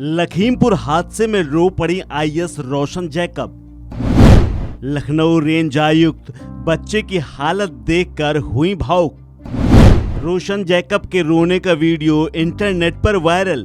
लखीमपुर हादसे में रो पड़ी आईएएस रोशन जैकब। लखनऊ रेंज आयुक्त बच्चे की हालत देखकर हुई भावुक। रोशन जैकब के रोने का वीडियो इंटरनेट पर वायरल।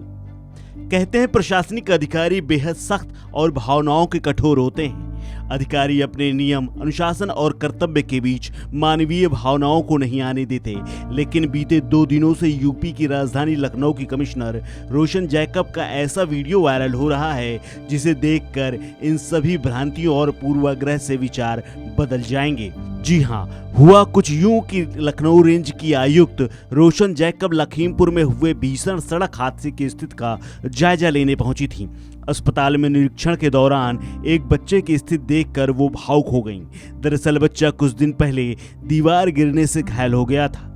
कहते हैं प्रशासनिक अधिकारी बेहद सख्त और भावनाओं के कठोर होते हैं। अधिकारी अपने नियम, अनुशासन और कर्तव्य के बीच मानवीय भावनाओं को नहीं आने देते, लेकिन बीते 2 दिनों से यूपी की राजधानी लखनऊ की कमिश्नर रोशन जैकब का ऐसा वीडियो वायरल हो रहा है जिसे देखकर इन सभी भ्रांतियों और पूर्वाग्रह से विचार बदल जाएंगे। जी हां, हुआ कुछ यूं कि लखनऊ रेंज की आयुक्त रोशन जैकब लखीमपुर में हुए भीषण सड़क हादसे की स्थिति का जायजा लेने पहुंची थीं। अस्पताल में निरीक्षण के दौरान एक बच्चे की स्थिति देखकर वो भावुक हो गईं। दरअसल बच्चा कुछ दिन पहले दीवार गिरने से घायल हो गया था,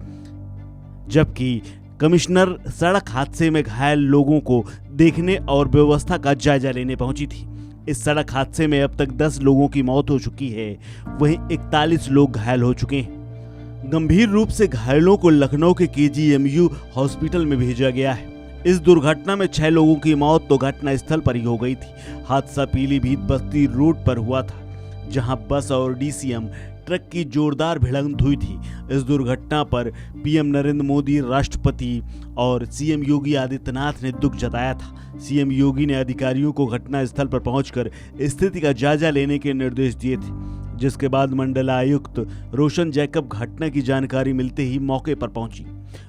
जबकि कमिश्नर सड़क हादसे में घायल लोगों को देखने और व्यवस्था का जायजा लेने पहुंची थी। इस सड़क हादसे में अब तक 10 लोगों की मौत हो चुकी है, वहीं 41 लोग घायल हो चुके हैं। गंभीर रूप से घायलों को लखनऊ के केजीएमयू हॉस्पिटल में भेजा गया है। इस दुर्घटना में 6 लोगों की मौत तो घटना स्थल पर ही हो गई थी। हादसा पीलीभीत बस्ती रोड पर हुआ था, जहां बस और डीसीएम ट्रक की जोरदार भिड़ंत हुई थी। इस दुर्घटना पर पीएम नरेंद्र मोदी, राष्ट्रपति और सीएम योगी आदित्यनाथ ने दुख जताया था। सीएम योगी ने अधिकारियों को घटना स्थल पर पहुंचकर स्थिति का जायजा लेने के निर्देश दिए थे, जिसके बाद मंडलायुक्त रोशन जैकब घटना की जानकारी मिलते ही मौके पर पहुंची।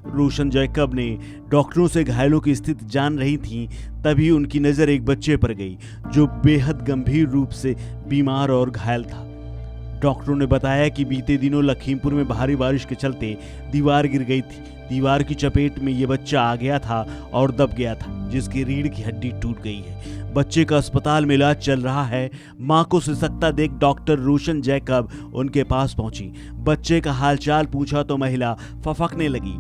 रोशन जैकब ने डॉक्टरों से घायलों की स्थिति जान रही थी, तभी उनकी नजर एक बच्चे पर गई जो बेहद गंभीर रूप से बीमार और घायल था। डॉक्टरों ने बताया कि बीते दिनों लखीमपुर में भारी बारिश के चलते दीवार गिर गई थी। दीवार की चपेट में ये बच्चा आ गया था और दब गया था, जिसकी रीढ़ की हड्डी टूट गई है। बच्चे का अस्पताल में इलाज चल रहा है। मां को सिसकता देख डॉक्टर रोशन जैकब उनके पास पहुंची। बच्चे का हालचाल पूछा तो महिला फफकने लगी।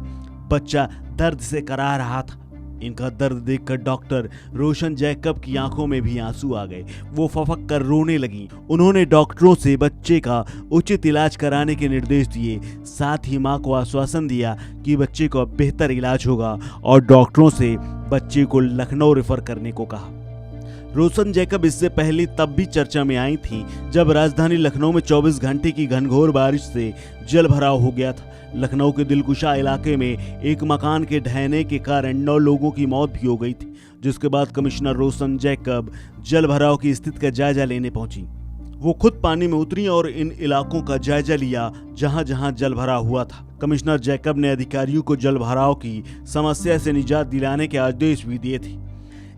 बच्चा दर्द से करा रहा था। इनका दर्द देखकर डॉक्टर रोशन जैकब की आंखों में भी आंसू आ गए। वो फफक कर रोने लगी। उन्होंने डॉक्टरों से बच्चे का उचित इलाज कराने के निर्देश दिए। साथ ही मां को आश्वासन दिया कि बच्चे को बेहतर इलाज होगा और डॉक्टरों से बच्चे को लखनऊ रेफर करने को कहा। रोशन जैकब इससे पहले तब भी चर्चा में आई थी जब राजधानी लखनऊ में 24 घंटे की घनघोर बारिश से जल भराव हो गया था। लखनऊ के दिलकुशा इलाके में एक मकान के ढहने के कारण 9 लोगों की मौत भी हो गई थी, जिसके बाद कमिश्नर रोशन जैकब जल भराव की स्थिति का जायजा लेने पहुंची। वो खुद पानी में उतरी और इन इलाकों का जायजा लिया जहां जहां जल भराव हुआ था। कमिश्नर जैकब ने अधिकारियों को जल भराव की समस्या से निजात दिलाने के आदेश भी दिए थे।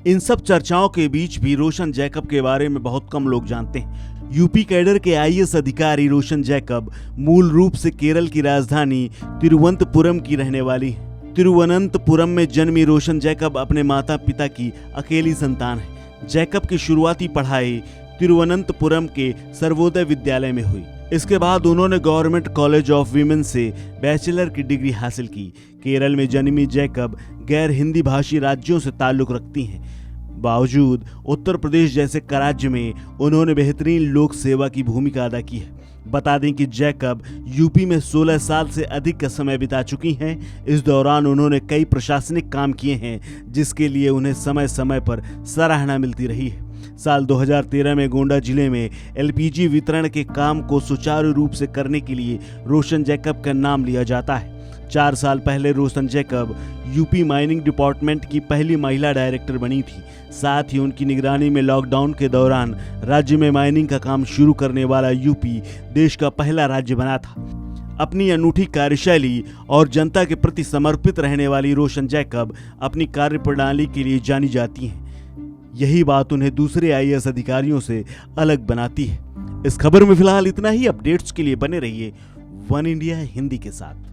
इन सब चर्चाओं के बीच भी रोशन जैकब के बारे में बहुत कम लोग जानते हैं। यूपी कैडर के आईएएस अधिकारी रोशन जैकब मूल रूप से केरल की राजधानी तिरुवनंतपुरम की रहने वाली है। तिरुवनंतपुरम में जन्मी रोशन जैकब अपने माता पिता की अकेली संतान है। जैकब की शुरुआती पढ़ाई तिरुवनंतपुरम के सर्वोदय विद्यालय में हुई। इसके बाद उन्होंने गवर्नमेंट कॉलेज ऑफ वीमेन से बैचलर की डिग्री हासिल की। केरल में जन्मी जैकब गैर हिंदी भाषी राज्यों से ताल्लुक रखती हैं। बावजूद उत्तर प्रदेश जैसे राज्य में उन्होंने बेहतरीन लोक सेवा की भूमिका अदा की है। बता दें कि जैकब यूपी में 16 साल से अधिक का समय बिता चुकी हैं। इस दौरान उन्होंने कई प्रशासनिक काम किए हैं, जिसके लिए उन्हें समय समय पर सराहना मिलती रही है। साल 2013 में गोंडा जिले में एलपीजी वितरण के काम को सुचारू रूप से करने के लिए रोशन जैकब का नाम लिया जाता है। 4 साल पहले रोशन जैकब यूपी माइनिंग डिपार्टमेंट की पहली महिला डायरेक्टर बनी थी। साथ ही उनकी निगरानी में लॉकडाउन के दौरान राज्य में माइनिंग का काम शुरू करने वाला यूपी देश का पहला राज्य बना था। अपनी अनूठी कार्यशैली और जनता के प्रति समर्पित रहने वाली रोशन जैकब अपनी कार्यप्रणाली के लिए जानी जाती हैं। यही बात उन्हें दूसरे आईएएस अधिकारियों से अलग बनाती है। इस खबर में फिलहाल इतना ही। अपडेट्स के लिए बने रहिए वन इंडिया हिंदी के साथ।